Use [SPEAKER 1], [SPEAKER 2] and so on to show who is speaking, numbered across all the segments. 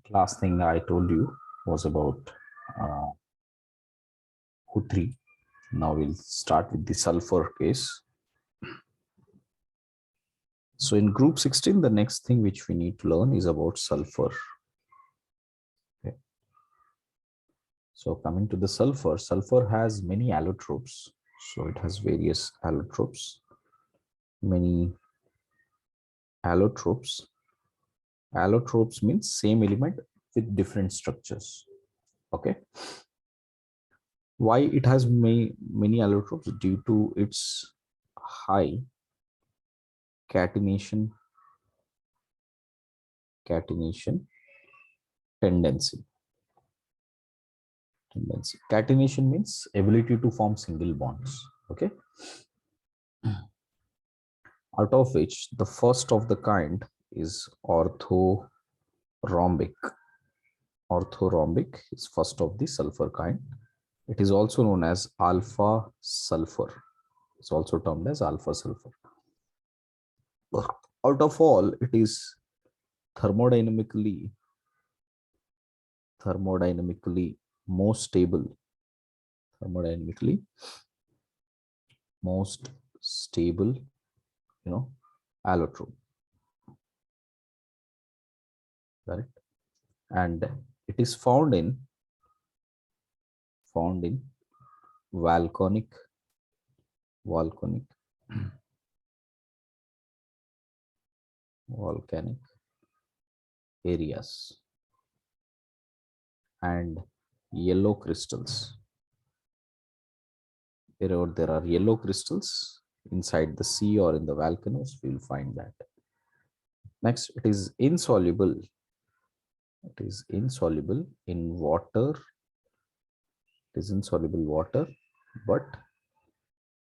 [SPEAKER 1] last thing I told you was about O3. Now we'll start with the sulfur case. So in group 16, the next thing which we need to learn is about sulfur. Okay. So coming to the sulfur, sulfur has many allotropes. So it has various allotropes, many allotropes. Allotropes means same element with different structures. Okay. Why it has many allotropes? Due to its high catenation tendency. Catenation means ability to form single bonds. Okay. Out of which the first of the kind is orthorhombic. Orthorhombic is first of the sulfur kind. It is also known as alpha sulfur. It's also termed as alpha sulfur. Out of all, it is thermodynamically most stable. Thermodynamically most stable, allotrope. Correct. And it is found in volcanic areas and yellow crystals. Wherever there are yellow crystals inside the sea or in the volcanoes, we will find that. Next, it is insoluble. It is insoluble in water. It is insoluble water, but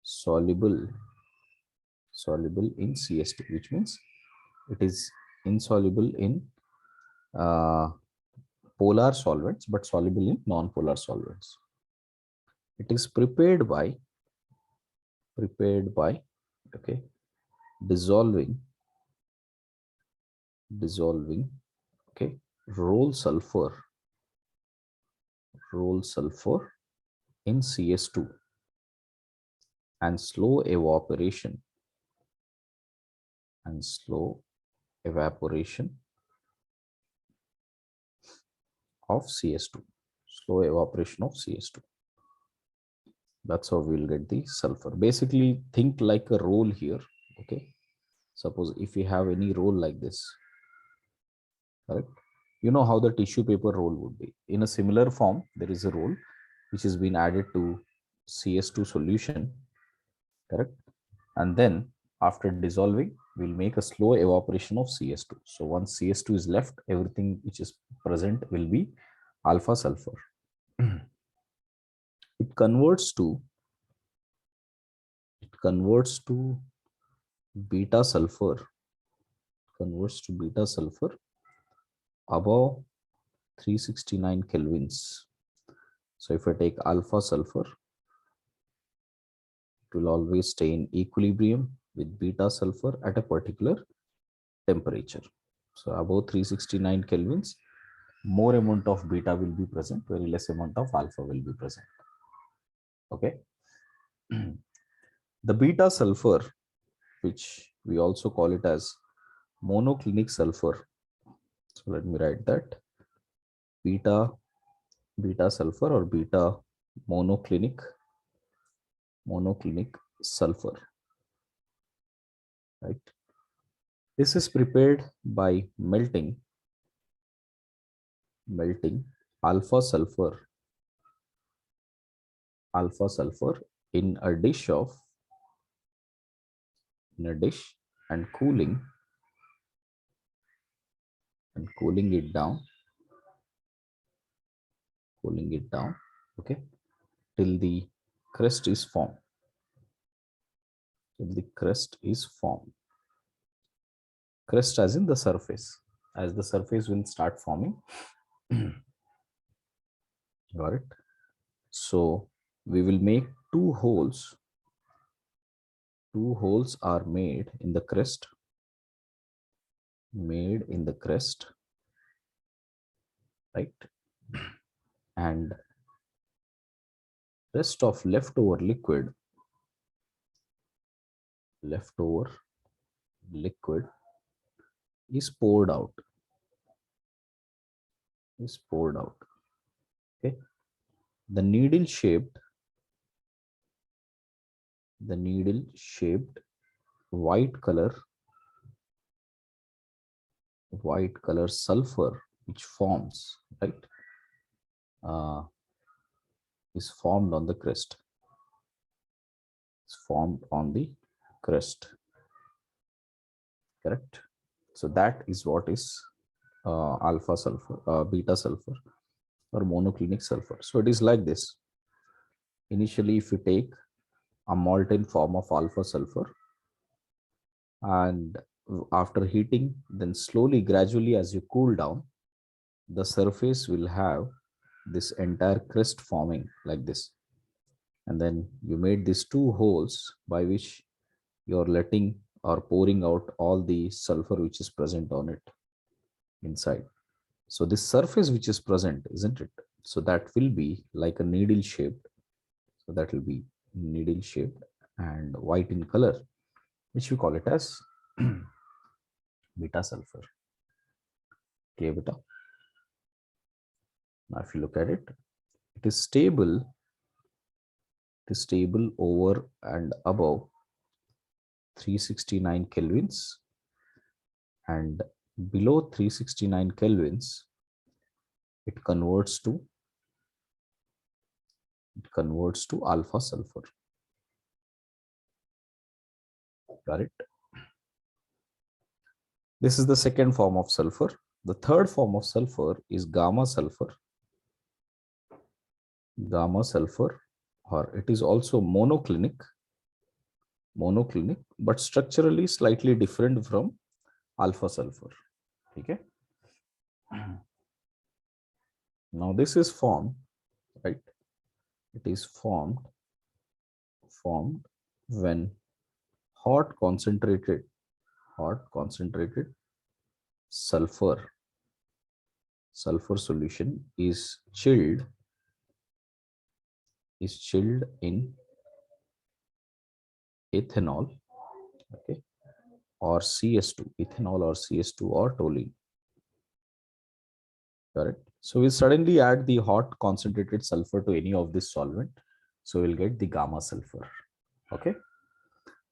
[SPEAKER 1] soluble in CS2, which means it is insoluble in polar solvents, but soluble in non-polar solvents. It is prepared by okay, dissolving okay, roll sulfur in CS2 and slow evaporation of CS2. Slow evaporation of CS2. That's how we'll get the sulfur. Basically, think like a roll here. Okay. Suppose if we have any roll like this, correct? You know how the tissue paper roll would be. In a similar form, there is a roll which has been added to CS2 solution, correct? And then after dissolving, we'll make a slow evaporation of CS2. So once CS2 is left, everything which is present will be alpha sulfur. It converts to beta sulfur, above 369 kelvins. So if I take alpha sulfur, it will always stay in equilibrium with beta sulfur at a particular temperature. So above 369 kelvins, more amount of beta will be present, very less amount of alpha will be present. Okay. The beta sulfur, which we also call it as monoclinic sulfur. So let me write that. Beta sulfur or beta monoclinic sulfur, right? This is prepared by melting alpha sulfur in a dish and cooling it down, okay, till the crust is formed. Crust as in the surface. As the surface will start forming. Got it? So we will make two holes. Two holes are made in the crust. right? And rest of leftover liquid is poured out, okay? The needle shaped white color sulfur which forms, right, uh, is formed on the crest. It's formed on the crest, correct? So that is what is alpha sulfur, beta sulfur, or monoclinic sulfur. So it is like this. Initially, if you take a molten form of alpha sulfur, and after heating, then slowly, gradually, as you cool down, the surface will have this entire crest forming like this. And then you made these two holes by which you're letting or pouring out all the sulfur which is present on it inside. So this surface which is present, isn't it? So that will be like a needle shaped. So that will be needle shaped and white in color, which we call it as beta sulfur. Okay, beta. Now, if you look at it, it is stable. It is stable over and above 369 kelvins, and below 369 kelvins, it converts to alpha sulfur. Got it? This is the second form of sulfur. The third form of sulfur is gamma sulfur. Gamma sulfur, or it is also monoclinic, but structurally slightly different from alpha sulfur. Okay. Now this is formed, right? It is formed when hot concentrated sulfur solution is chilled in ethanol, okay, or CS2, ethanol or CS2 or toluene. Correct. So we suddenly add the hot concentrated sulfur to any of this solvent, so we'll get the gamma sulfur. Okay.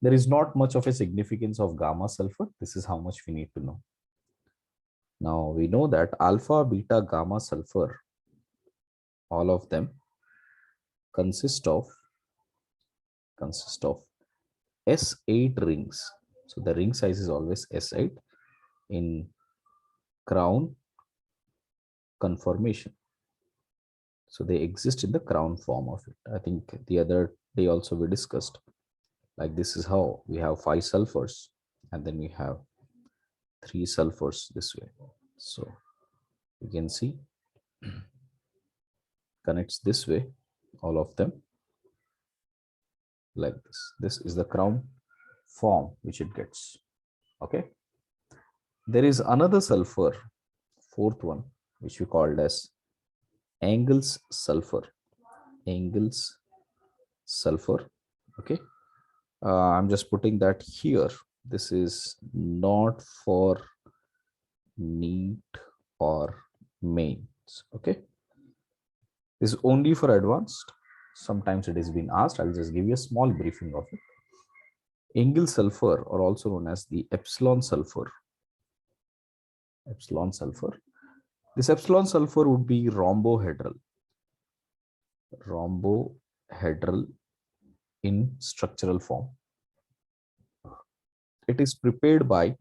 [SPEAKER 1] There is not much of a significance of gamma sulfur. This is how much we need to know. Now we know that alpha, beta, gamma sulfur, all of them consist of S8 rings. So the ring size is always S8 in crown conformation. So they exist in the crown form of it. I think the other day also we discussed, like this is how we have 5 sulfurs and then we have 3 sulfurs this way. So you can see connects this way, all of them like this. This is the crown form which it gets. Okay. There is another sulfur, fourth one, which we called as Engel's sulfur. Engel's sulfur. Okay. I'm just putting that here. This is not for NEET or mains. Okay. This is only for advanced. Sometimes it has been asked. I'll just give you a small briefing of it. Engel sulfur, or also known as the epsilon sulfur. Epsilon sulfur. This epsilon sulfur would be rhombohedral. Rhombohedral in structural form. It is prepared by,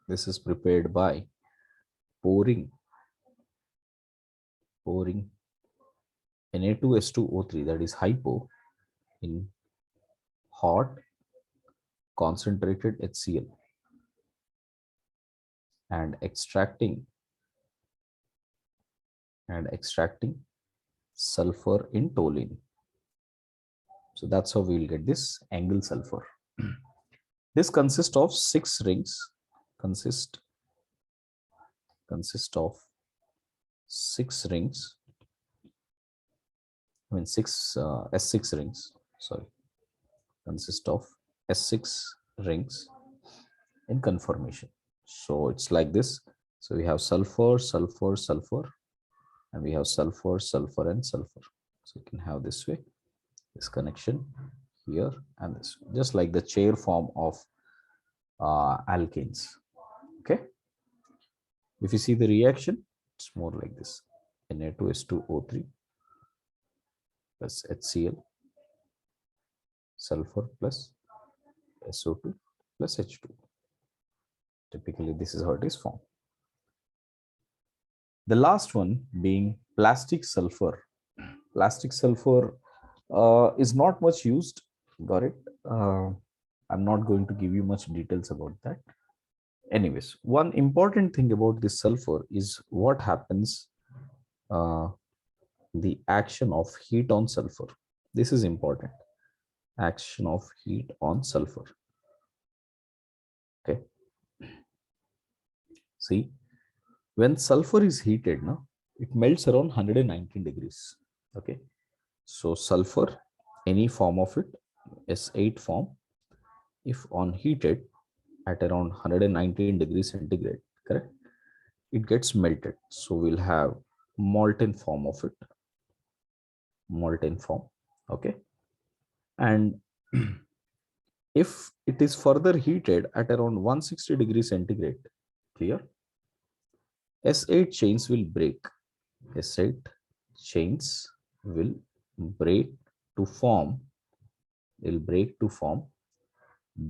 [SPEAKER 1] this is prepared by pouring Na2S2O3, that is hypo, in hot concentrated HCl and extracting sulfur in toluene. So that's how we will get this Engel sulfur. This consists of 6 rings, consists consists of 6 rings. I mean S6 rings, sorry, consist of S6 rings in conformation. So it's like this. So we have sulfur, sulfur, sulfur, and we have sulfur, sulfur, and sulfur. So you can have this way, this connection here and this, just like the chair form of alkanes. Okay. If you see the reaction, it's more like this: Na2S2O3 plus HCl, sulfur plus SO2 plus H2. Typically, this is how it is formed. The last one being plastic sulfur. Plastic sulfur is not much used. Got it? I'm not going to give you much details about that. Anyways, one important thing about this sulfur is what happens, the action of heat on sulfur. This is important. Action of heat on sulfur. Okay. See, when sulfur is heated, now it melts around 119 degrees. Okay. So sulfur, any form of it, S8 form, if on heated at around 119 degrees centigrade, correct, it gets melted. So we'll have molten form of it, molten form. Okay. And if it is further heated at around 160 degrees centigrade, clear, S8 chains will break. S8 chains will break to form, will break to form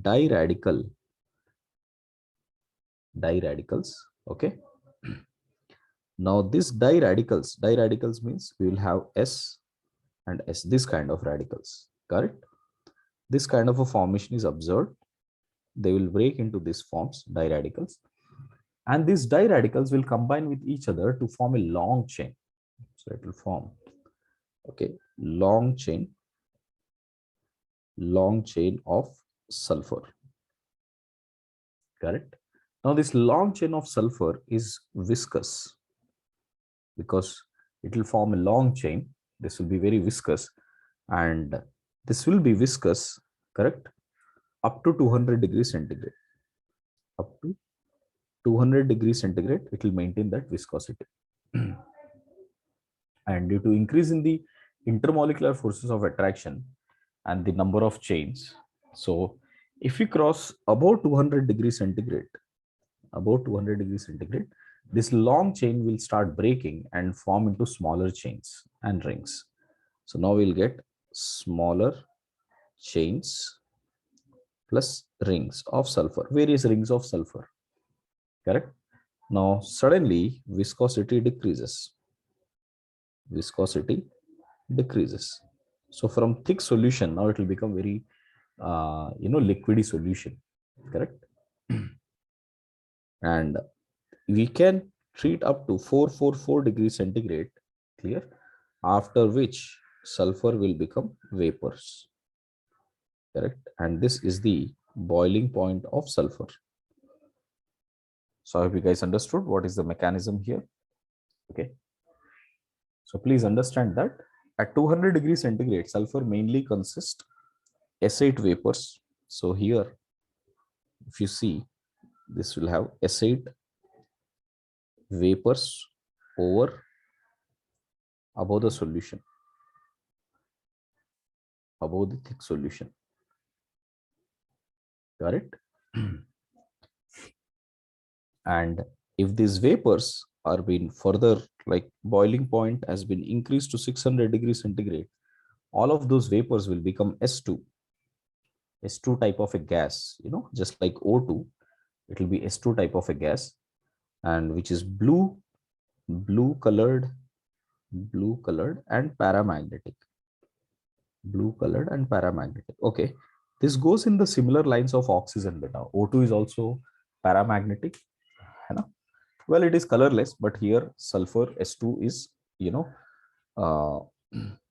[SPEAKER 1] diradical, diradicals. Okay. Now this diradicals means we will have S and S, this kind of radicals. Correct? This kind of a formation is observed. They will break into these forms, diradicals, and these diradicals will combine with each other to form a long chain. So it will form, okay, long chain of sulfur. Correct? Now this long chain of sulfur is viscous because it will form a long chain. This will be very viscous, and this will be viscous, correct, up to 200 degrees centigrade. Up to 200 degrees centigrade, it will maintain that viscosity. And due to increase in the intermolecular forces of attraction and the number of chains, so if we cross above 200 degrees centigrade, above 200 degrees centigrade, this long chain will start breaking and form into smaller chains and rings. So now we'll get smaller chains plus rings of sulfur, various rings of sulfur. Correct? Now suddenly viscosity decreases. Viscosity decreases. So from thick solution, now it will become very liquidy solution. Correct? And we can treat up to 444 degrees centigrade, clear, after which sulfur will become vapors. Correct? And this is the boiling point of sulfur. So I hope you guys understood what is the mechanism here. Okay. So please understand that at 200 degrees centigrade, sulfur mainly consists S8 vapors. So here, if you see, this will have S8 vapors over above the solution, above the thick solution. Got it? And if these vapors are being further, like boiling point has been increased to 600 degrees centigrade, all of those vapors will become S2 type of a gas, just like O2, it will be S2 type of a gas, and which is blue colored and paramagnetic. Blue colored and paramagnetic. Okay. This goes in the similar lines of oxygen beta. O2 is also paramagnetic. Well, it is colorless, but here sulfur S2 is,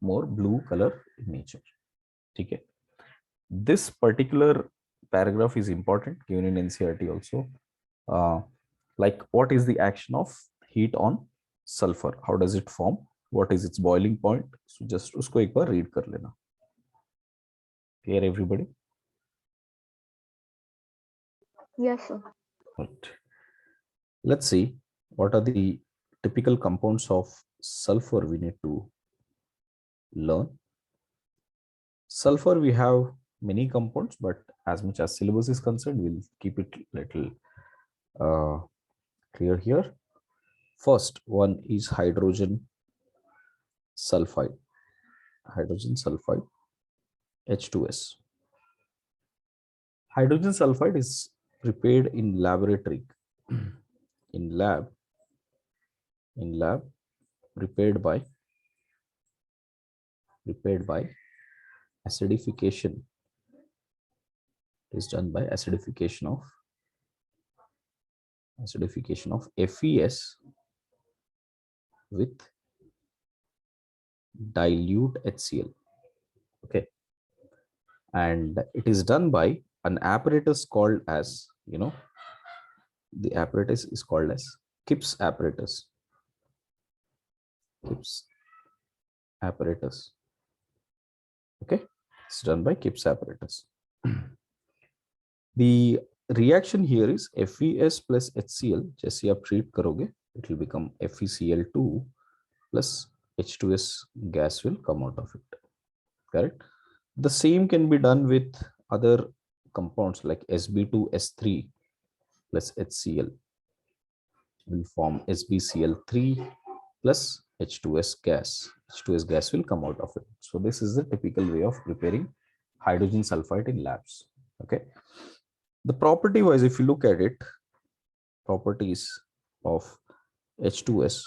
[SPEAKER 1] more blue color in nature. Okay. This particular paragraph is important, given in NCERT also. like what is the action of heat on sulfur? How does it form? What is its boiling point? So just उसको एक बार read कर लेना. Clear everybody?
[SPEAKER 2] Yes, sir.
[SPEAKER 1] Right. Let's see what are the typical compounds of sulfur we need to learn. Sulfur, we have many compounds, but as much as syllabus is concerned, we'll keep it little clear here. First one is hydrogen sulfide. Hydrogen sulfide, H2S. Hydrogen sulfide is prepared in laboratory. in lab prepared by acidification. It is done by acidification of FeS with dilute HCl. Okay, and it is done by an apparatus called as, the apparatus is called as Kipps apparatus. Kipps apparatus. Okay, it's done by Kipps apparatus. The reaction here is FeS plus HCl. जैसे आप treat करोगे, it will become FeCl2 plus H2S gas will come out of it. Correct. The same can be done with other compounds like Sb2S3 plus HCl will form SbCl3 plus H2S gas. H2S gas will come out of it. So this is the typical way of preparing hydrogen sulfide in labs. Okay. The property wise, if you look at it, properties of H2S,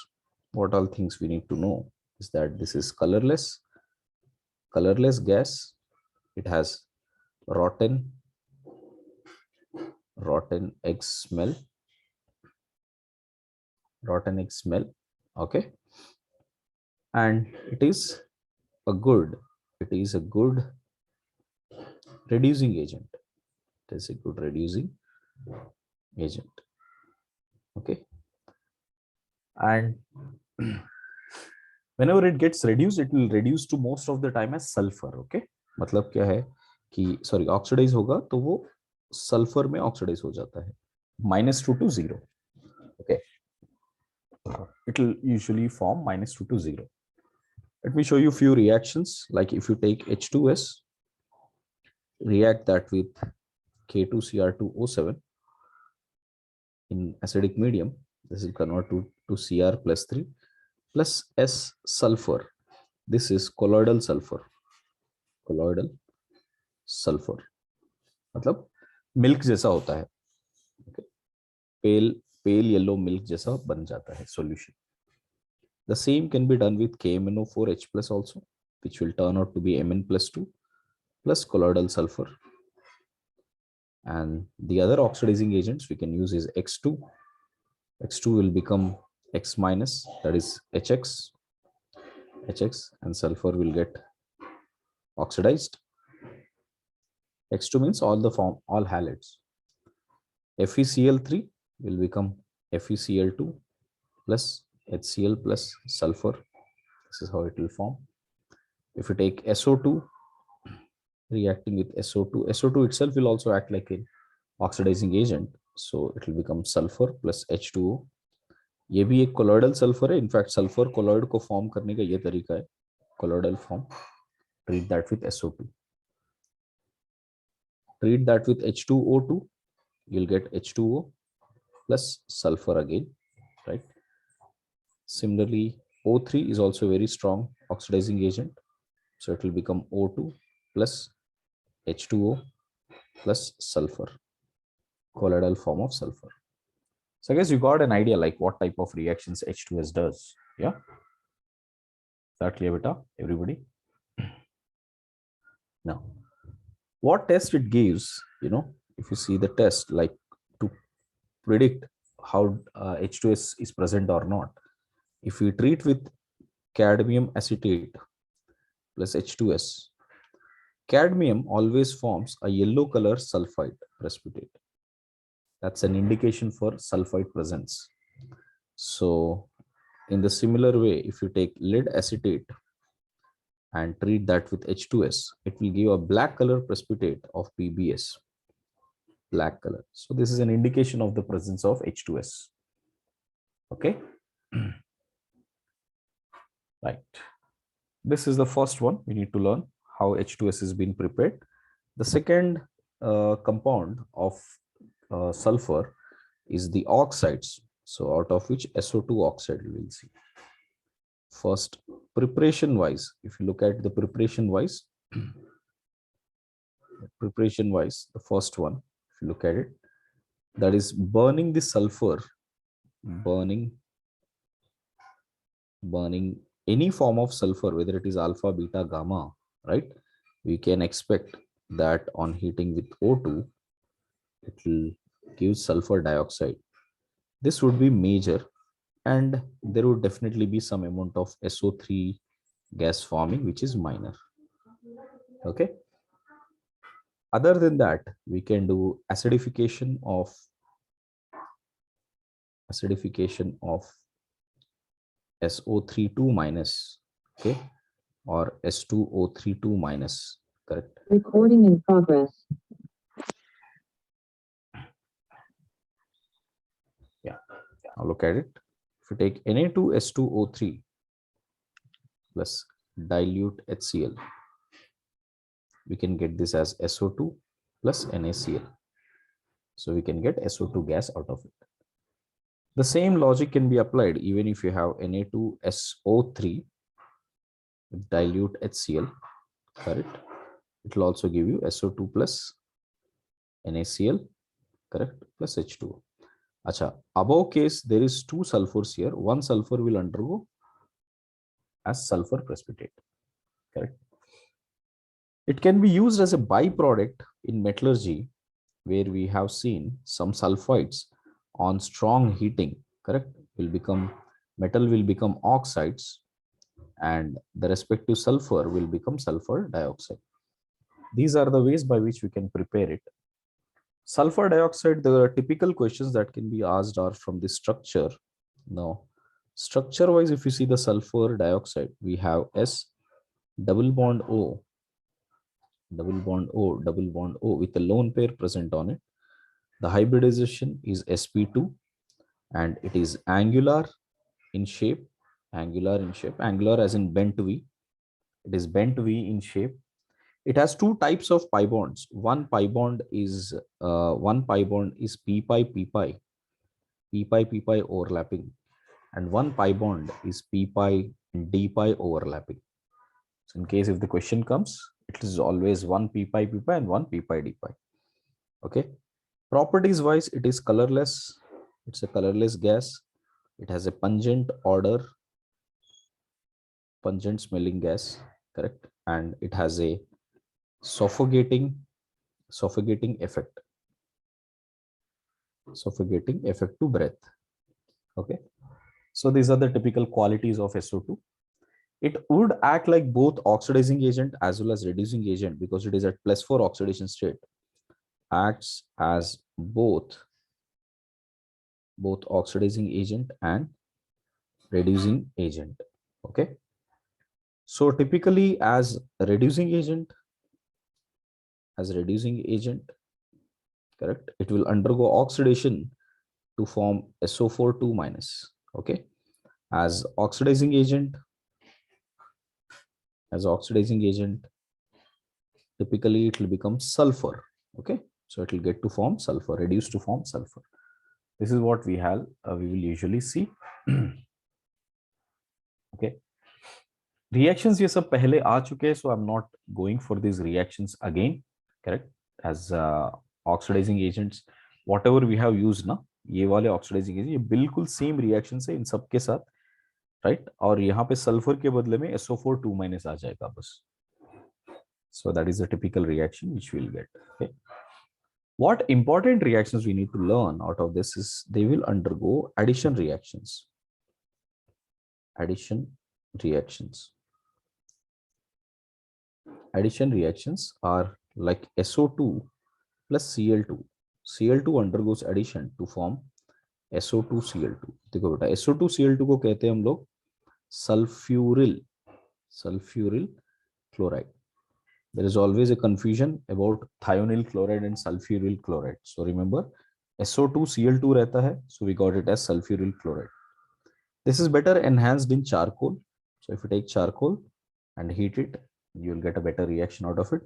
[SPEAKER 1] what all things we need to know is that this is colorless gas. It has rotten egg smell. Okay, and it is a good reducing agent. It is a good reducing agent. Okay, and whenever it gets reduced, it will reduce to most of the time as sulfur. Okay, मतलब क्या है कि sorry oxidise होगा तो वो sulphur में oxidise हो जाता है -2 to 0. Okay, it will usually form -2 to 0. Let me show you a few reactions. Like if you take H2S, react that with K2Cr2O7 in acidic medium, this will convert to Cr plus 3 plus S sulfur. This is colloidal sulfur. मतलब milk जैसा होता है. Pale yellow milk जैसा बन जाता है solution. The same can be done with KMnO4H plus also, which will turn out to be Mn plus 2 plus colloidal sulfur. And the other oxidizing agents we can use is X2. X2 will become X minus, that is HX, and sulfur will get oxidized. X2 means all halides. FeCl3 will become FeCl2 plus HCl plus sulfur. This is how it will form. If you take SO2, reacting with SO2, SO2 itself will also act like an oxidizing agent. So it will become sulfur plus H2O. ये भी एक colloidal sulfur है. In fact, sulfur colloid को form करने का ये तरीका है, colloidal form. Treat that with SO2. Treat that with H2O2. You'll get H2O plus sulfur again, right? Similarly, O3 is also a very strong oxidizing agent. So it will become O2 plus H2O plus sulfur, colloidal form of sulfur. So I guess you got an idea like what type of reactions H2S does. Yeah. Is that clear, beta? Everybody? Now, what test it gives, if you see the test, like to predict how H2S is present or not. If we treat with cadmium acetate plus H2S, cadmium always forms a yellow color sulfide precipitate. That's an indication for sulfide presence. So in the similar way, if you take lead acetate and treat that with H2S, it will give a black color precipitate of PBS, black color. So this is an indication of the presence of H2S. Okay. Right. This is the first one we need to learn, how H2S is being prepared. The second compound of sulfur is the oxides. So out of which SO2 oxide we will see. First, preparation wise, if you look at the preparation wise, the first one, if you look at it, that is burning the sulfur, burning any form of sulfur, whether it is alpha, beta, gamma, right? We can expect that on heating with O2, it will give sulfur dioxide. This would be major, and there would definitely be some amount of SO3 gas forming, which is minor. Okay. Other than that, we can do acidification of SO32 minus, okay, or S2O32 minus, correct?
[SPEAKER 3] Recording in progress.
[SPEAKER 1] Yeah. Now look at it. If you take Na2S2O3 plus dilute HCl, we can get this as SO2 plus NaCl. So we can get SO2 gas out of it. The same logic can be applied even if you have Na2SO3 with dilute HCl, correct? It will also give you SO2 plus NaCl, correct, plus H2O. Acha, above case, there is two sulfurs here. One sulfur will undergo as sulfur precipitate, correct? It can be used as a byproduct in metallurgy, where we have seen some sulfides on strong heating, correct, metal will become oxides, and the respective sulfur will become sulfur dioxide. These are the ways by which we can prepare it. Sulfur dioxide, the typical questions that can be asked are from the structure. Now, structure wise, if you see the sulfur dioxide, we have S double bond O, double bond O, double bond O with a lone pair present on it. The hybridization is sp2, and it is angular in shape, angular as in bent V. It is bent V in shape. It has two types of pi bonds. One pi bond is p pi p pi, p pi overlapping, and one pi bond is p pi d pi overlapping. So in case if the question comes, it is always one p pi and one p pi d pi. Okay. Properties wise, it is colorless. It's a colorless gas. It has a pungent odor, pungent smelling gas, correct, and it has a suffocating effect, to breath. Okay, so these are the typical qualities of SO2. It would act like both oxidizing agent as well as reducing agent, because it is at +4 oxidation state. Acts as both oxidizing agent and reducing agent. Okay, so typically as reducing agent, correct, it will undergo oxidation to form SO4 2 minus. Okay, as oxidizing agent, typically it will become sulfur. Okay, so it will get to form sulfur, reduce to form sulfur. This is what we will usually see. Okay, reactions ये सब पहले आ चुके हैं, so I'm not going for these reactions again, correct? As oxidizing agents, whatever we have used ना, ये वाले oxidizing agents, ये बिल्कुल same reactions है इन सब के साथ, right? और यहाँ पे sulfur के बदले में SO4 2 minus आ जाएगा बस. So that is a typical reaction which we'll get. Okay. What important reactions we need to learn out of this is they will undergo addition reactions. Addition reactions are like SO2 plus Cl2. Cl2 undergoes addition to form SO2Cl2. देखो बेटा SO2Cl2 को कहते हैं हम लोग sulphuryl chloride. There is always a confusion about thionyl chloride and sulfuryl chloride. So remember SO2Cl2 रहता है, so we got it as sulfuryl chloride. This is better enhanced in charcoal. So if you take charcoal and heat it, you will get a better reaction out of it.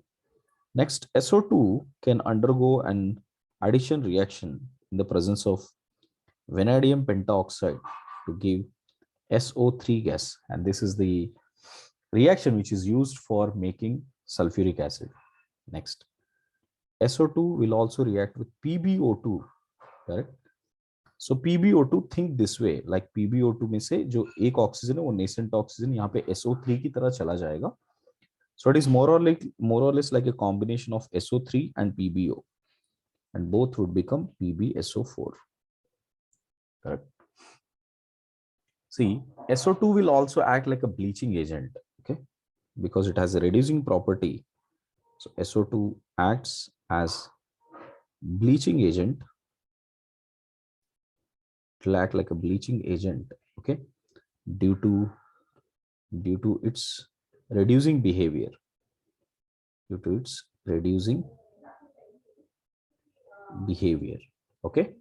[SPEAKER 1] Next, SO2 can undergo an addition reaction in the presence of vanadium pentaoxide to give SO3 gas, and this is the reaction which is used for making sulfuric acid. Next, SO2 will also react with PbO2, correct? So PbO2, think this way, like PbO2 में से जो एक oxygen है वो nascent oxygen यहाँ पे SO3 की तरह चला जाएगा. So it is more or less like a combination of SO3 and PbO, and both would become PbSO4. Correct. See, SO2 will also act like a bleaching agent, okay, because it has a reducing property. So SO2 acts as bleaching agent. It will act like a bleaching agent, okay, due to its reducing behavior. Due to its reducing behavior, okay.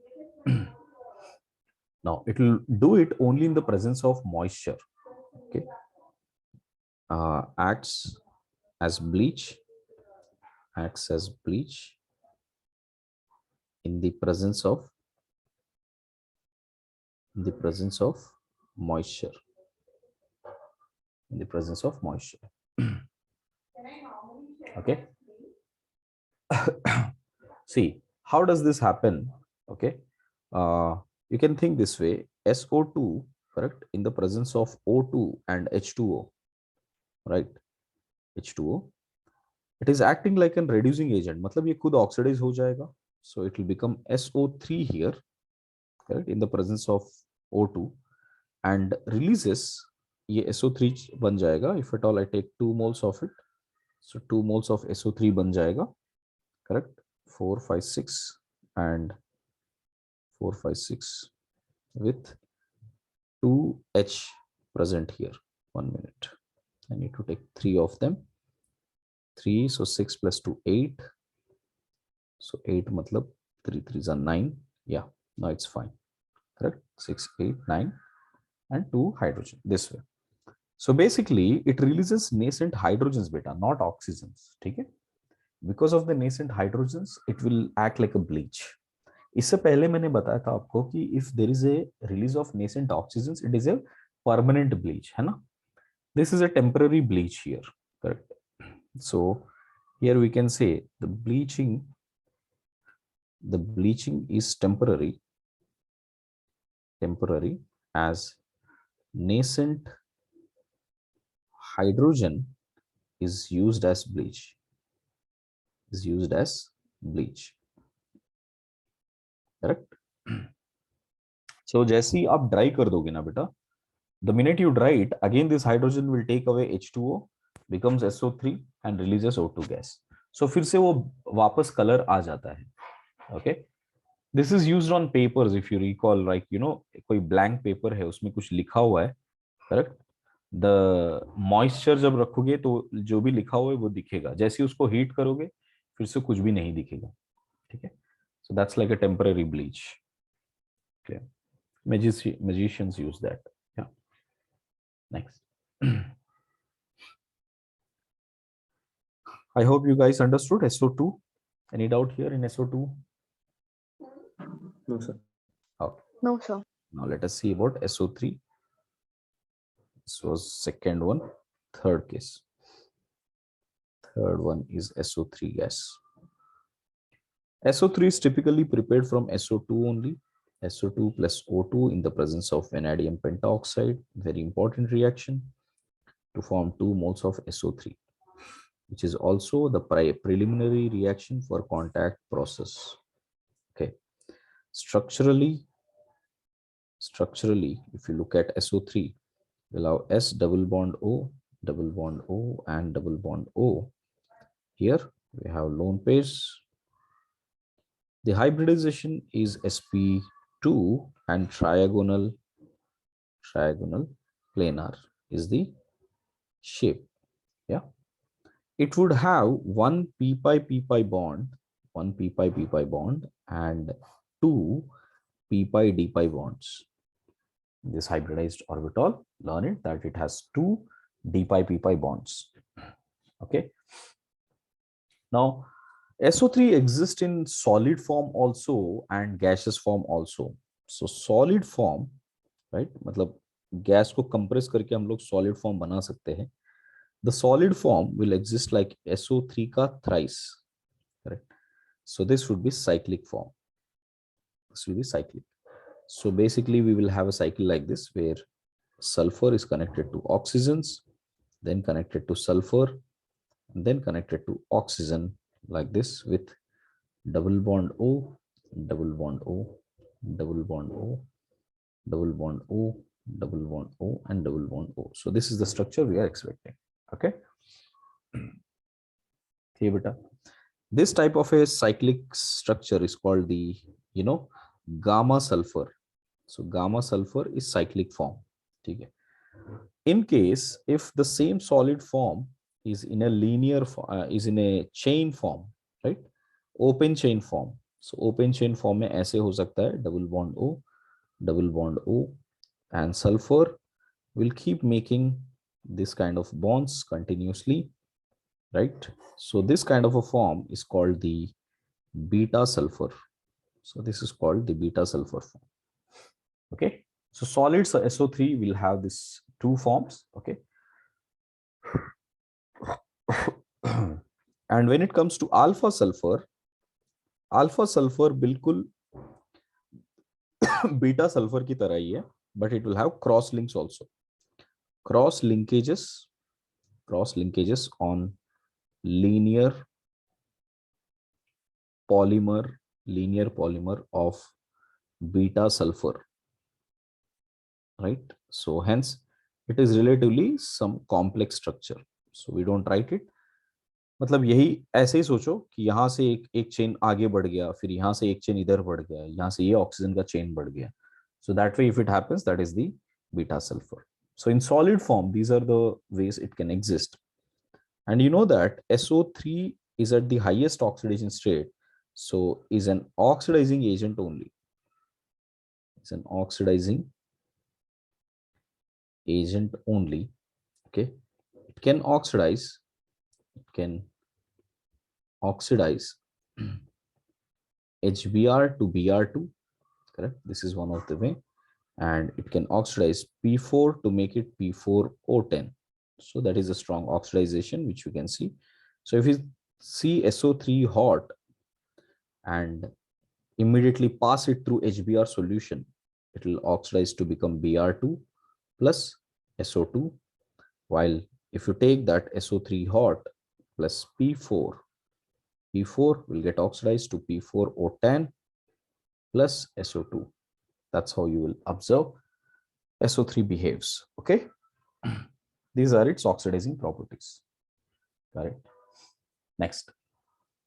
[SPEAKER 1] Now it will do it only in the presence of moisture, okay. Acts as bleach in the presence of moisture. Okay. See, how does this happen? Okay, you can think this way: SO2, correct, in the presence of O2 and H2O, right? H2O, it is acting like a reducing agent. मतलब ये खुद oxidize हो जाएगा, so it will become SO3 here, correct, in the presence of O2, and releases ये SO3 बन जाएगा. If at all I take 2 moles of it, so 2 moles of SO3 बन जाएगा, correct, 4, 5, 6 and 4, 5, 6 with 2H present here. 1 minute. I need to take 3 of them. 3, so 6 plus 2, 8. So 8 matlab 3 3s are 9. Yeah, now it's fine. Correct? 6, 8, 9 and 2 hydrogen this way. So basically it releases nascent hydrogens beta, not oxygens. Okay? Because of the nascent hydrogens, it will act like a bleach. इससे पहले मैंने बताया था आपको कि if there is a release of nascent oxygens, it is a permanent bleach, है ना? This is a temporary bleach here, correct? So here we can say the bleaching is temporary as nascent hydrogen is used as bleach. Correct? So जैसे ही आप dry कर दोगे ना बेटा, the minute you dry it, again this hydrogen will take away H2O, becomes SO3 and releases O2 gas. So फिर से वो वापस कलर आ जाता है. Okay? This is used on papers, if you recall, like you know, कोई blank paper है उसमें कुछ लिखा हुआ है, correct? The moisture जब रखोगे तो जो भी लिखा हुआ है वो दिखेगा. जैसे उसको हीट करोगे फिर से कुछ भी नहीं दिखेगा. ठीक है? So that's like a temporary bleach. Okay. Magicians use that. Yeah. Next. I hope you guys understood SO2. Any doubt here in SO2?
[SPEAKER 4] No, sir.
[SPEAKER 1] Okay.
[SPEAKER 2] No, sir.
[SPEAKER 1] Now let us see about SO3. This was second one. Third case. Third one is SO3 gas. SO3 is typically prepared from SO2 only. SO2 plus O2 in the presence of vanadium pentaoxide, very important reaction, to form 2 moles of SO3, which is also the preliminary reaction for contact process. Okay. Structurally, if you look at SO3, we allow S double bond O, and double bond O. Here we have lone pairs. The hybridization is sp2 and trigonal planar is the shape. Yeah, it would have one p pi bond, and two p pi d pi bonds. This hybridized orbital, learn it that it has two d pi p pi bonds. Okay. Now, SO3 exists in solid form also and gaseous form also. So solid form, right? मतलब gas को compress करके हम लोग solid form बना सकते हैं. The solid form will exist like SO3 का thrice, correct? So this would be cyclic form. This will be cyclic. So basically we will have a cycle like this where sulfur is connected to oxygens, then connected to sulfur, and then connected to oxygen like this with double bond O, double bond O, double bond O, double bond O, double bond O, and double bond O. So this is the structure we are expecting. Okay. Okay, beta. This type of a cyclic structure is called the, gamma sulfur. So gamma sulfur is cyclic form. Okay. In case if the same solid form is in a is in a chain form, right? Open chain form. So open chain form में ऐसे हो सकता है double bond O, and sulfur will keep making this kind of bonds continuously, right? So this kind of a form is called the beta sulfur. So this is called the beta sulfur form. Okay. So solids SO3 will have this two forms. Okay. And when it comes to alpha sulfur बिल्कुल beta sulfur की तरह ही है, but it will have cross links also. Cross linkages on linear polymer of beta sulfur, right? So hence it is relatively some complex structure. So we don't write it. मतलब यही ऐसे ही सोचो कि यहाँ से एक चेन आगे बढ़ गया, फिर यहाँ से एक चेन इधर बढ़ गया, यहाँ से ये ऑक्सीजन का चेन बढ़ गया. So that way if it happens, that is the beta sulfur. So in solid form, these are the ways it can exist. And you know that SO3 is at the highest oxidation state, so is an oxidizing agent only. It's an oxidizing agent only. Okay, it can oxidize HBr to Br2, correct? This is one of the way. And it can oxidize P4 to make it P4O10. So that is a strong oxidization which you can see. So if you see SO3 hot and immediately pass it through HBr solution, it will oxidize to become Br2 plus SO2. While if you take that SO3 hot plus P4 will get oxidized to P4O10 plus SO2. That's how you will observe SO3 behaves. Okay. These are its oxidizing properties. Correct. Next,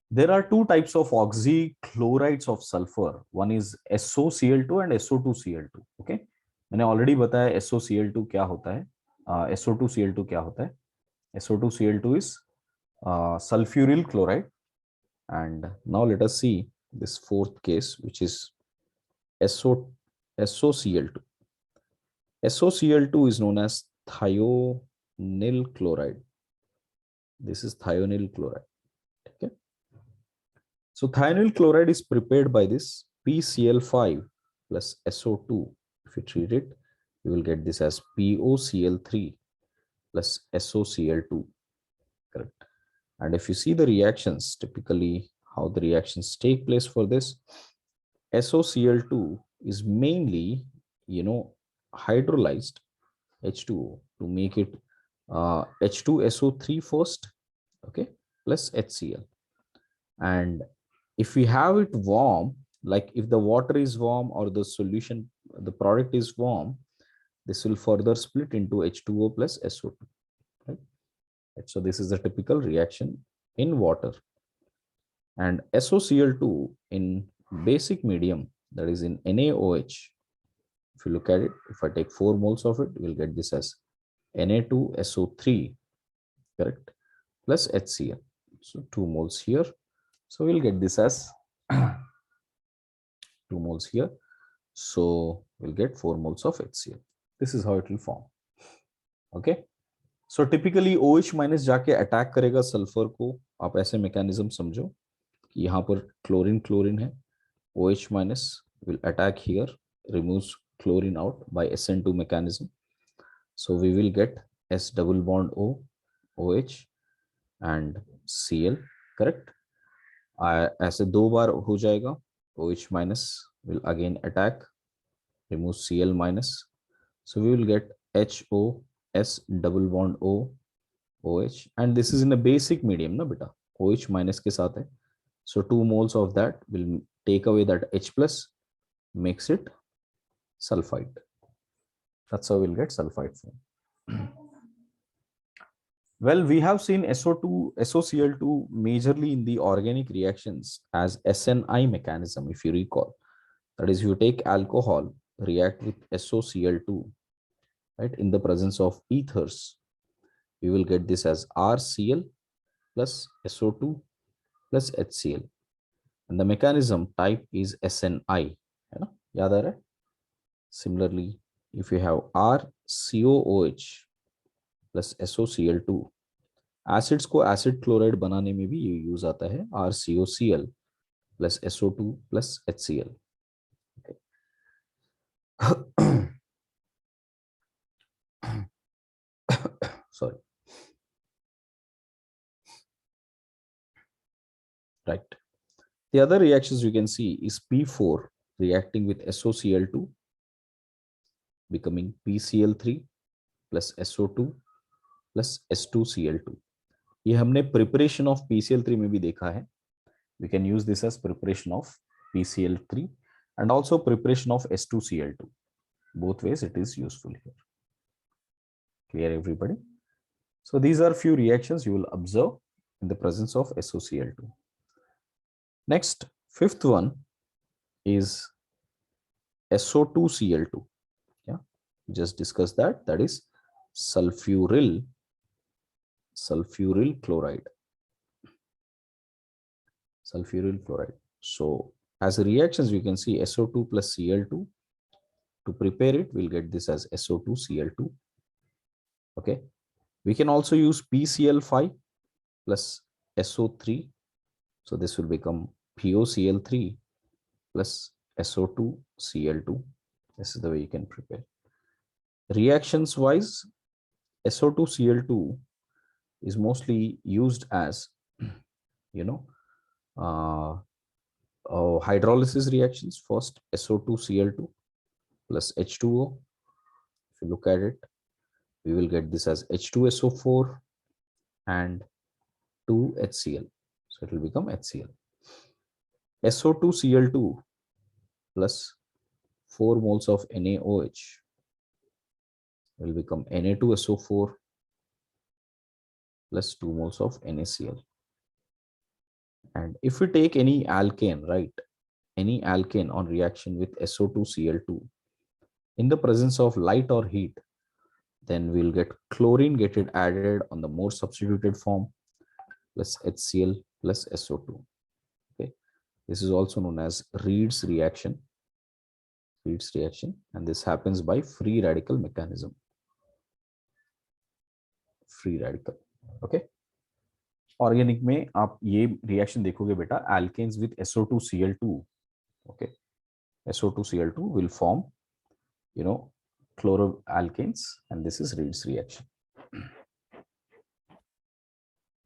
[SPEAKER 1] there are two types of oxychlorides of sulfur. One is SOCl2 and SO2Cl2. Okay. मैंने already बताया SOCl2 क्या होता है, SO2Cl2 क्या होता है. SO2Cl2 is sulfuryl chloride. And now let us see this fourth case, which is SOCl2. SOCl2 is known as thionyl chloride. This is thionyl chloride. Okay. So thionyl chloride is prepared by this PCl5 plus SO2. If you treat it, you will get this as POCl3 plus SOCl2. Correct. And if you see the reactions, typically how the reactions take place for this, SOCl2 is mainly, hydrolyzed H2O to make it H2SO3 first, okay, plus HCl. And if we have it warm, like if the water is warm or the solution, the product is warm, this will further split into H2O plus SO2. Right? So this is the typical reaction in water. And SOCl2 in basic medium that is in NaOH. If you look at it, if I take 4 moles of it, we'll get this as Na2SO3, correct, plus HCl. So 2 moles here. So we'll get this as 2 moles here. So we'll get 4 moles of HCl. This is how it will form. Okay. So typically OH minus जाके attack करेगा sulphur को. आप ऐसे mechanism समझो कि यहाँ पर chlorine है. OH minus will attack here, removes chlorine out by SN2 mechanism. So we will get S double bond O, OH and Cl, correct? ऐसे 2 बार हो जाएगा. OH minus will again attack, remove Cl minus. So we will get HO, S double bond O, OH, and this is in a basic medium na beta. OH minus के साथ है. So 2 moles of that will take away that H plus, makes it sulfide. That's how we'll get sulfide form. Well, we have seen SO2, SOCl2 majorly in the organic reactions as SNI mechanism, if you recall. That is, if you take alcohol, react with SOCl2, right, in the presence of ethers, we will get this as RCl plus SO2 plus HCl. And the mechanism type is SNI. याद आ रहा है? Similarly, if you have RCOOH plus SOCl2, acids को acid chloride बनाने में भी ये use आता है RCOCl plus SO2 plus HCl. Okay. Sorry. Right. The other reactions you can see is P4 reacting with SOCl2, becoming PCl3 plus SO2 plus S2Cl2. ये हमने preparation of PCl3 में भी देखा है. We can use this as preparation of PCl3 and also preparation of S2Cl2. Both ways it is useful here. Clear, everybody? So these are few reactions you will observe in the presence of SOCl2. Next, fifth one is SO2Cl2. Yeah, just discuss that. That is sulfuryl chloride. Sulfuryl chloride. So as a reactions, you can see SO2 plus Cl2. To prepare it, we'll get this as SO2Cl2. Okay. We can also use PCl5 plus SO3. So this will become POCl3 plus SO2Cl2. This is the way you can prepare. Reactions wise, SO2Cl2 is mostly used as, hydrolysis reactions. First, SO2Cl2 plus H2O. If you look at it, we will get this as H2SO4 and 2HCl. So it will become HCl. SO2Cl2 plus 4 moles of NaOH will become Na2SO4 plus 2 moles of NaCl. And if we take any alkane, right, any alkane on reaction with SO2Cl2 in the presence of light or heat, then we'll get chlorine get added on the more substituted form plus HCl plus SO2. Okay, this is also known as Reed's reaction. Reed's reaction, and this happens by free radical mechanism. Free radical. Okay. Organic में आप ये reaction देखोगे बेटा, alkanes with SO2Cl2. Okay, SO2Cl2 will form, chloroalkanes, and this is Reed's reaction.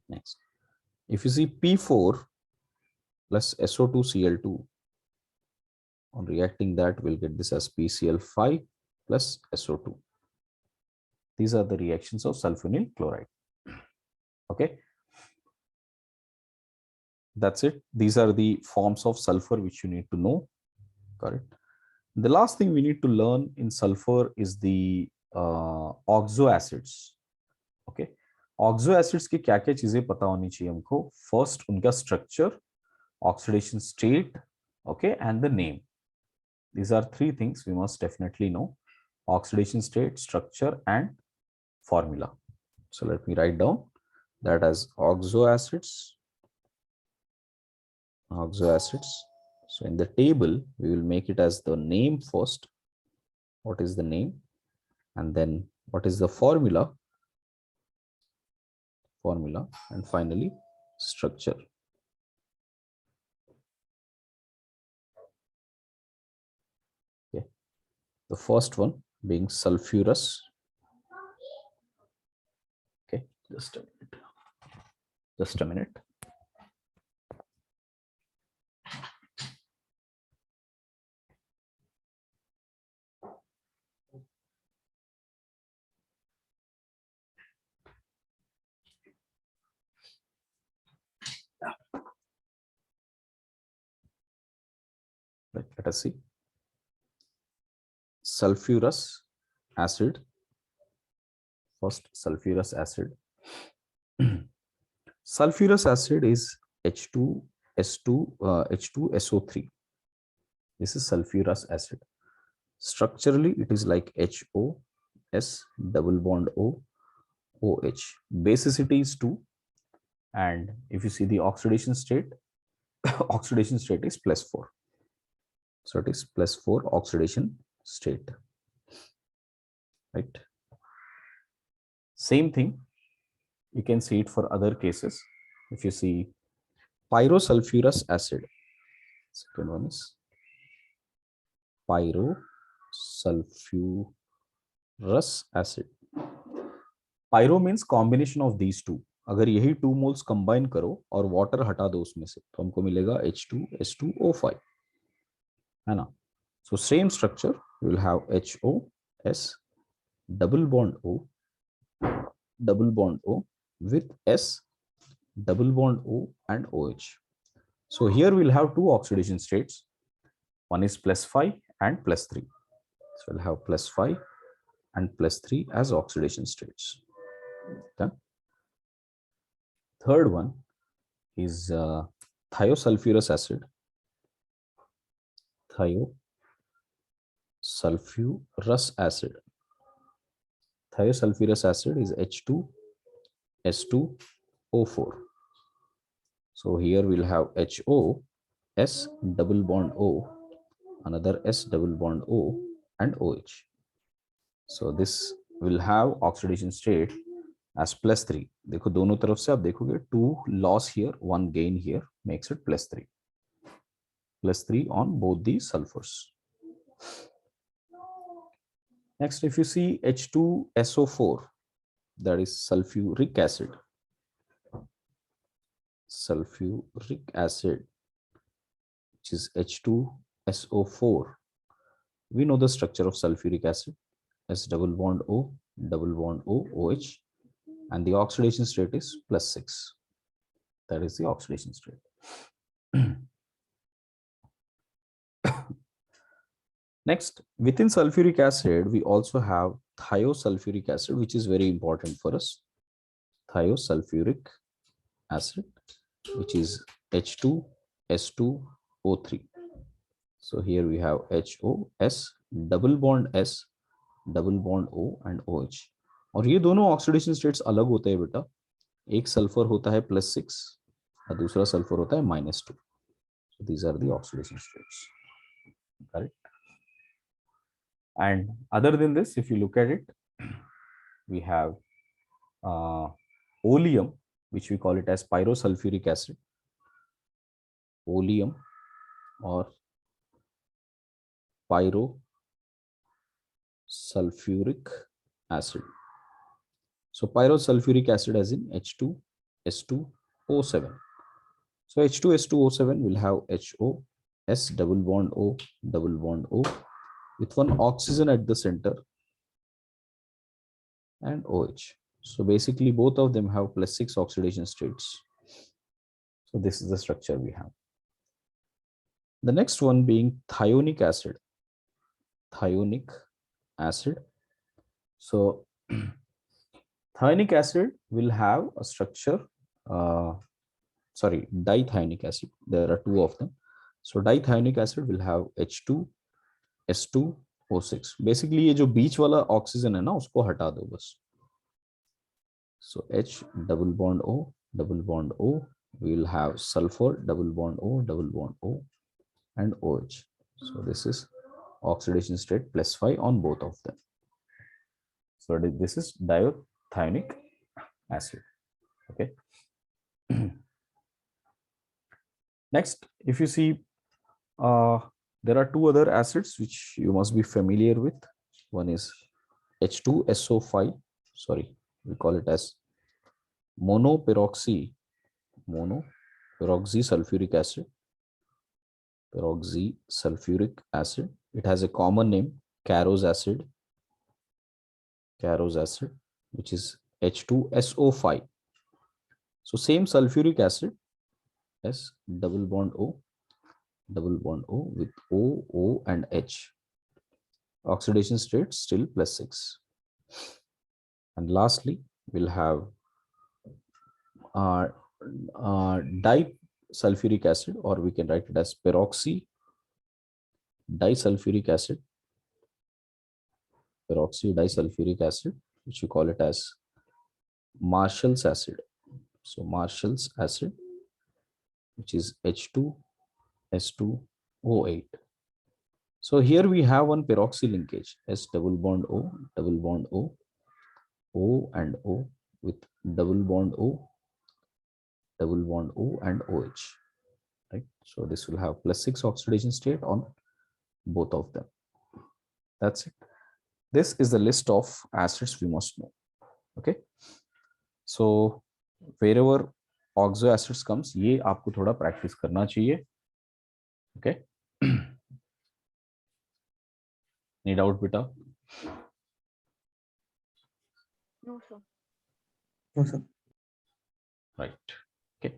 [SPEAKER 1] Next, if you see P4 plus SO2Cl2, on reacting that, we'll get this as PCl5 plus SO2. These are the reactions of sulfonyl chloride. Okay. That's it. These are the forms of sulfur which you need to know. Correct. The last thing we need to learn in sulfur is the oxo acids. Okay. Oxo acids की क्या-क्या चीजें पता होनी चाहिए हमको. First, उनका structure, oxidation state, okay, and the name. These are three things we must definitely know: oxidation state, structure, and formula. So let me write down that as oxo acids. So in the table, we will make it as the name first. What is the name? And then what is the formula? And finally structure. Okay. The first one being sulfurous. Okay, just a minute. Just a minute. Let us see. Sulfurous acid. First, sulfurous acid. Sulfurous acid is H2SO3. This is sulfurous acid. Structurally, it is like HOS double bond O OH. Basicity is 2, and if you see the oxidation state, oxidation state is +4. So it is +4 oxidation state, right? Same thing, you can see it for other cases. If you see pyrosulfurous acid, second one is pyrosulfurous acid. Pyro means combination of these two. अगर यही 2 moles combine करो और water हटा दो उसमें से, तो हमको मिलेगा H2S2O5, है ना? So same structure, you will have HOS double bond O with S double bond O and OH. So here we'll have two oxidation states. One is +5 and +3. So we'll have +5 and +3 as oxidation states. Okay. Third one is thiosulfurous acid. Thiosulfurous acid. Thiosulfurous acid is H2S2O4. So here we'll have HOS double bond O, another S double bond O, and OH. So this will have oxidation state as +3. देखो दोनों तरफ से आप देखोगे 2 loss here, 1 gain here makes it +3. +3 on both the sulfurs. Next, if you see H2SO4, that is sulfuric acid. Sulfuric acid, which is H2SO4. We know the structure of sulfuric acid: S double bond O, double bond O, OH, and the oxidation state is +6. That is the oxidation state. Next, within sulfuric acid, we also have thiosulfuric acid, which is very important for us. Thiosulfuric acid, which is H2S2O3. So here we have HOS double bond S double bond O and OH. और ये दोनों oxidation states अलग होते हैं बेटा. एक sulphur होता है +6 और दूसरा सल्फर होता है -2. So these are the oxidation states. Correct. And other than this, if you look at it, we have oleum, which we call it as pyrosulfuric acid. Oleum or pyrosulfuric acid. So pyrosulfuric acid as in H2S2O7. So H2S2O7 will have HOS double bond O double bond O with one oxygen at the center and OH. So basically both of them have +6 oxidation states. So this is the structure we have. The next one being thionic acid. Thionic acid. So thionic acid will have a structure, dithionic acid. There are two of them. So dithionic acid will have H2S2O6. Basically ये जो बीच वाला oxygen है ना उसको हटा दो बस. So H double bond O, we will have sulfur double bond O, and OH. So this is oxidation state +5 on both of them. So this is dithionic acid. Okay. Next, if you see, there are two other acids which you must be familiar with. One is H2SO5. Sorry, we call it as monoperoxy sulfuric acid. Peroxysulfuric acid. It has a common name, Carros acid, which is H2SO5. So same sulfuric acid as double bond O with O and H. Oxidation state still +6. And lastly, we'll have disulfuric acid, or we can write it as peroxy disulfuric acid, which we call it as Marshall's acid. So Marshall's acid, which is H2S2O8. So here we have one peroxy linkage, S double bond O, O and O with double bond O and OH, right? So this will have +6 oxidation state on both of them. That's it. This is the list of acids we must know. Okay. So wherever oxo acids comes, ये आपको थोड़ा practice करना चाहिए. Okay. Any doubt, beta?
[SPEAKER 2] No, sir.
[SPEAKER 4] No, sir.
[SPEAKER 1] Right. Okay.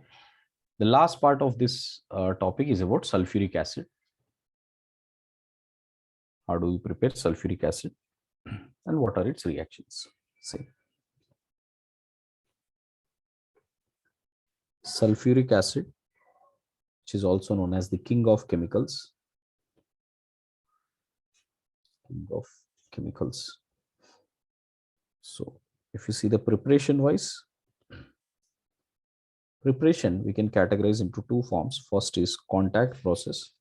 [SPEAKER 1] The last part of this topic is about sulfuric acid. How do we prepare sulfuric acid and what are its reactions? See. Sulfuric acid, which is also known as the king of chemicals. So if you see the preparation wise, we can categorize into two forms. First is contact process,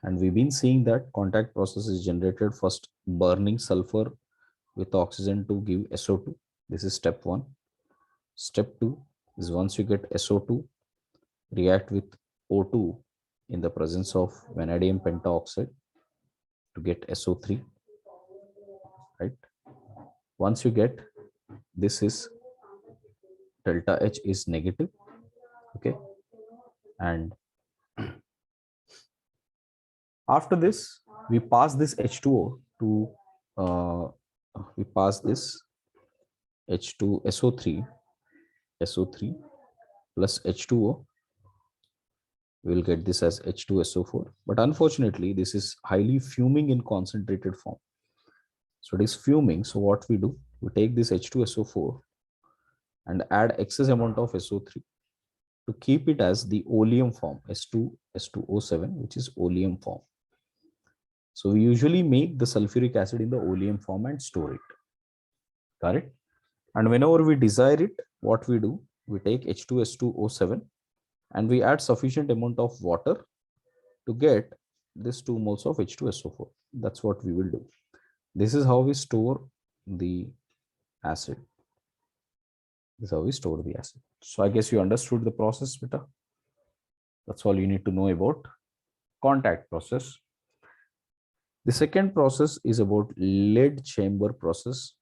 [SPEAKER 1] and we've been seeing that contact process is generated first burning sulfur with oxygen to give SO2. This is step 1. Step 2 is once you get SO2, react with O2 in the presence of vanadium pentaoxide to get SO3, right? Once you get, this is delta H is negative, okay? And after this, we pass this H2O to, we pass this H2SO3 plus H2O. We will get this as H2SO4. But unfortunately, this is highly fuming in concentrated form. So it is fuming. So what we do, we take this H2SO4 and add excess amount of SO3 to keep it as the oleum form, S2O7, which is oleum form. So we usually make the sulfuric acid in the oleum form and store it. Correct? And whenever we desire it, what we do, we take H2S2O7 and we add sufficient amount of water to get this 2 moles of H2SO4. That's what we will do. This is how we store the acid. So I guess you understood the process, beta. That's all you need to know about contact process. The second process is about lead chamber process.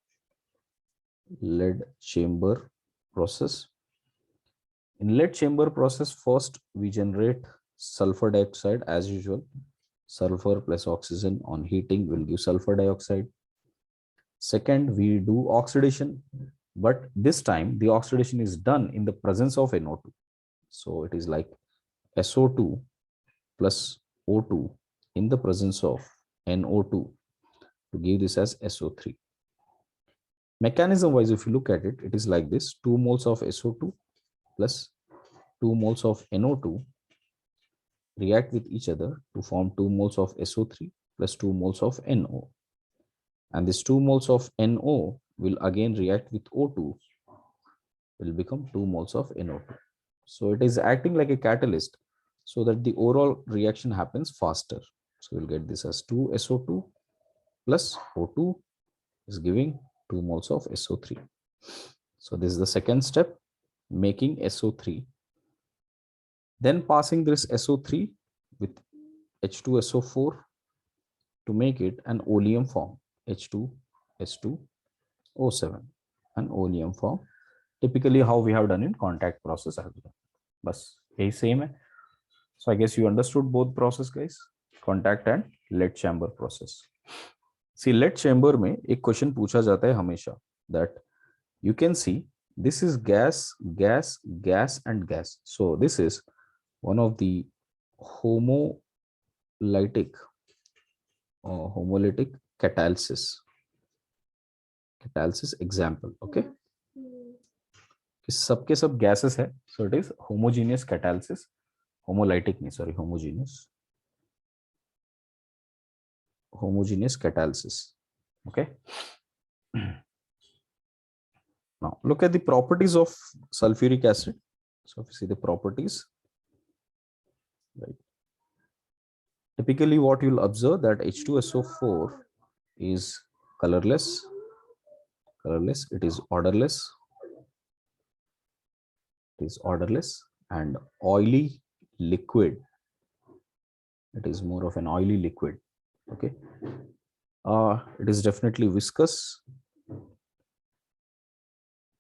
[SPEAKER 1] In lead chamber process, first we generate sulfur dioxide as usual. Sulfur plus oxygen on heating will give sulfur dioxide. Second, we do oxidation, but this time the oxidation is done in the presence of NO2. So it is like SO2 plus O2 in the presence of NO2 to give this as SO3. Mechanism wise, if you look at it, it is like this: 2 moles of SO2 plus 2 moles of NO2 react with each other to form 2 moles of SO3 plus 2 moles of NO. And this 2 moles of NO will again react with O2, will become 2 moles of NO2. So it is acting like a catalyst so that the overall reaction happens faster. So we'll get this as 2SO2 plus O2 is giving 2 moles of SO3. So this is the second step, making SO3. Then passing this SO3 with H2SO4 to make it an oleum form, H2S2O7, an oleum form. Typically how we have done in contact process as well. Bas, यही same है. So I guess you understood both process, guys. Contact and lead chamber process. See, lead chamber में एक question पूछा जाता है हमेशा that you can see this is gas, gas, gas and gas. So this is one of the homolytic catalysis example. Okay, सबके सब gases है, so it is homogeneous catalysis. Homolytic नहीं, sorry, homogeneous catalysis. Okay. Now look at the properties of sulfuric acid. So if you see the properties, right? Typically what you'll observe that H2SO4 is colorless, it is odorless, and oily liquid. It is more of an oily liquid. Okay. It is definitely viscous.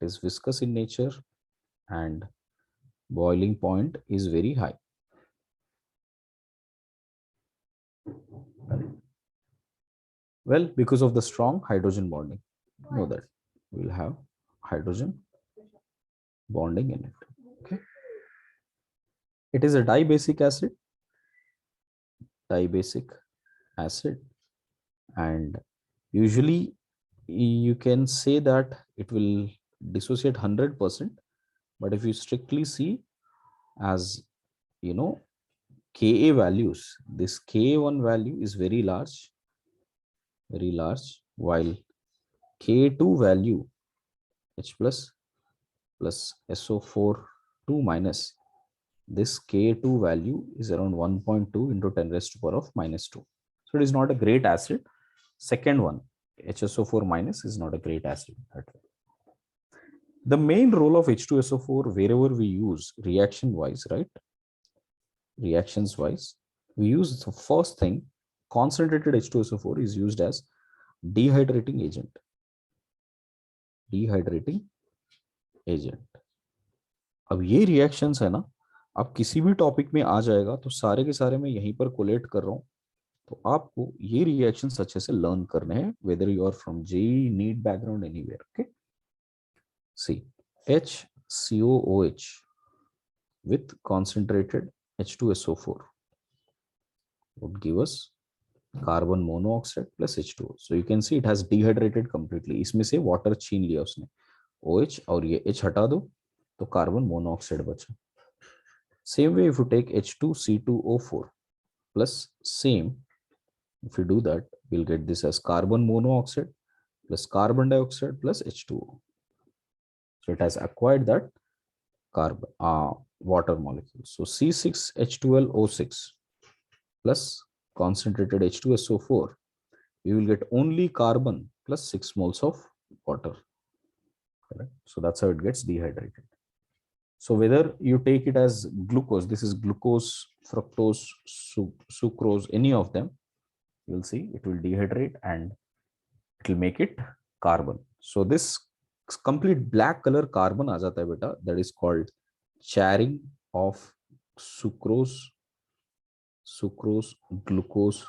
[SPEAKER 1] It is viscous in nature and boiling point is very high. Well, because of the strong hydrogen bonding. Know that we'll have hydrogen bonding in it. Okay. It is a dibasic acid, and usually you can say that it will dissociate 100%, but if you strictly see as you know Ka values, this Ka1 value is very large, while Ka2 value H plus SO4 2 minus, this Ka2 value is around 1.2 into 10 raised to the power of -2. So it is not a great acid. Second one, HSO4 minus, is not a great acid. The main role of H2SO4 wherever we use reaction wise, right? Reactions wise, we use the first thing, concentrated H2SO4 is used as dehydrating agent. अब ये reactions है ना, आप किसी भी topic में आ जाएगा तो सारे के सारे मैं यहीं पर कोलेट कर रहा हूं, तो आपको ये रिएक्शंस अच्छे से लर्न करने हैं, whether you are from JEE, NEET background, anywhere. Okay, see HCOOH with concentrated H2SO4 would give us carbon monoxide plus H2O. So you can see it has dehydrated completely. इसमें से water छीन लिया उसने, OH, और ये H हटा दो तो carbon monoxide बचा. Same way if you take H2C2O4 plus same, if you do that, we'll get this as carbon monoxide plus carbon dioxide plus H2O. So it has acquired that carbon water molecule. So C6H12O6 plus concentrated H2SO4, we will get only carbon plus 6 moles of water. Correct? So that's how it gets dehydrated. So whether you take it as glucose, this is glucose, fructose, sucrose, any of them, you will see it will dehydrate and it will make it carbon. So this complete black color carbon aa jata hai beta, that is called charring of sucrose, glucose,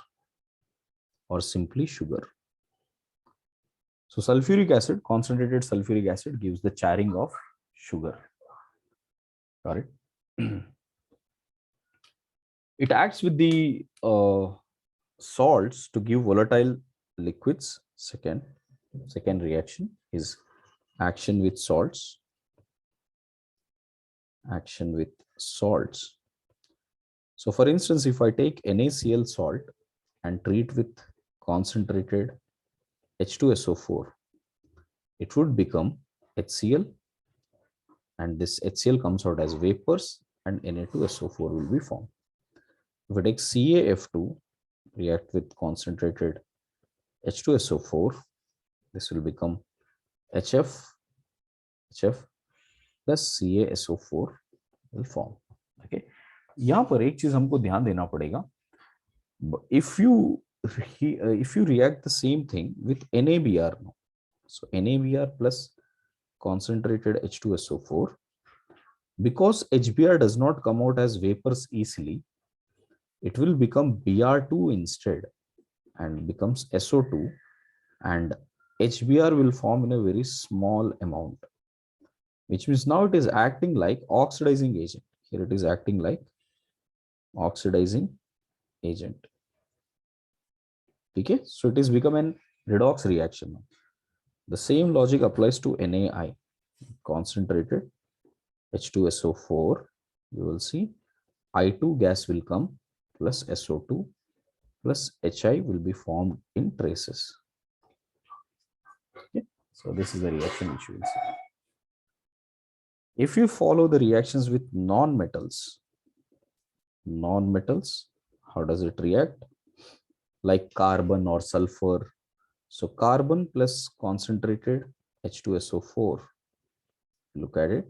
[SPEAKER 1] or simply sugar. So sulfuric acid, concentrated sulfuric acid, gives the charring of sugar. Got it? It acts with the salts to give volatile liquids. Second reaction is action with salts. action with salts. So for instance, if I take NaCl salt and treat with concentrated H2SO4, it would become HCl, and this HCl comes out as vapors and Na2SO4 will be formed. If I take CaF2, react with concentrated H2SO4, this will become HF plus CaSO4 will form. Okay, यहाँ पर एक चीज हमको ध्यान देना पड़ेगा. If you react the same thing with NaBr now, so NaBr plus concentrated H2SO4, because HBr does not come out as vapors easily, it will become Br2 instead and becomes SO2, and HBr will form in a very small amount, which means now it is acting like oxidizing agent. Here it is acting like oxidizing agent. Okay, so it is become an redox reaction now. The same logic applies to NaI, concentrated H2SO4. You will see I2 gas will come plus SO2 plus HI will be formed in traces. Okay, so this is the reaction which you will see. If you follow the reactions with non-metals, how does it react? Like carbon or sulfur. So carbon plus concentrated H2SO4, look at it,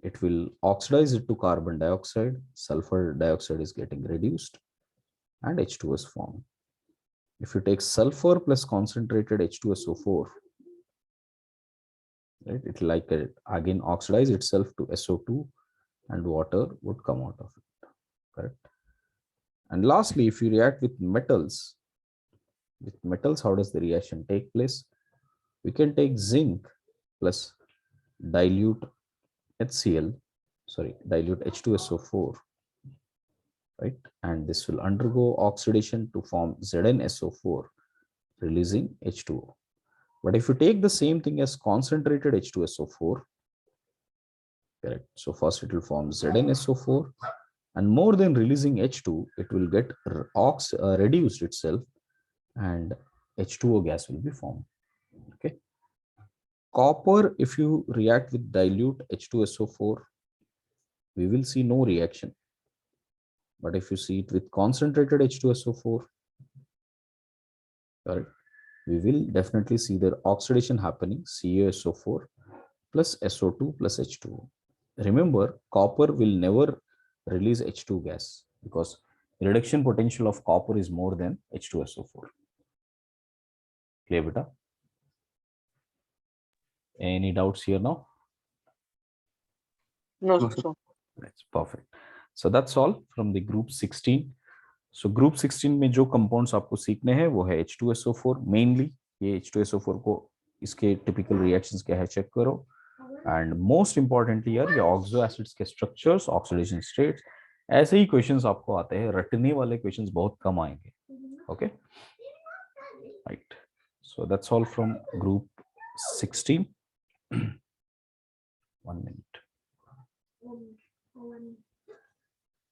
[SPEAKER 1] it will oxidize it to carbon dioxide, sulfur dioxide is getting reduced, and H2O is formed. If you take sulfur plus concentrated H2SO4, right, it will again oxidize itself to SO2 and water would come out of it, correct? And lastly, if you react with metals, how does the reaction take place? We can take zinc plus dilute H2SO4, right? And this will undergo oxidation to form ZnSO4, releasing H2O. But if you take the same thing as concentrated H2SO4, correct? So first it will form ZnSO4, and more than releasing H2, it will get reduced itself, and H2O gas will be formed. Okay. Copper, if you react with dilute H2SO4, we will see no reaction. But if you see it with concentrated H2SO4, correct, we will definitely see the oxidation happening, CaSO4 plus SO2 plus H2O. Remember, copper will never release H2 gas because reduction potential of copper is more than H2SO4. Clear, beta? Any doubts here now?
[SPEAKER 2] No, sir.
[SPEAKER 1] That's perfect. So that's all from the group 16. So group 16 में जो compounds आपको सीखने हैं वो है H2SO4 mainly. ये H2SO4 को इसके typical reactions क्या है check करो. And most importantly यार ये oxo acids के structures, oxidation states, ऐसे ही questions आपको आते हैं. रटने वाले questions बहुत कम आएंगे. Okay. Right. So that's all from group 16. 1 minute.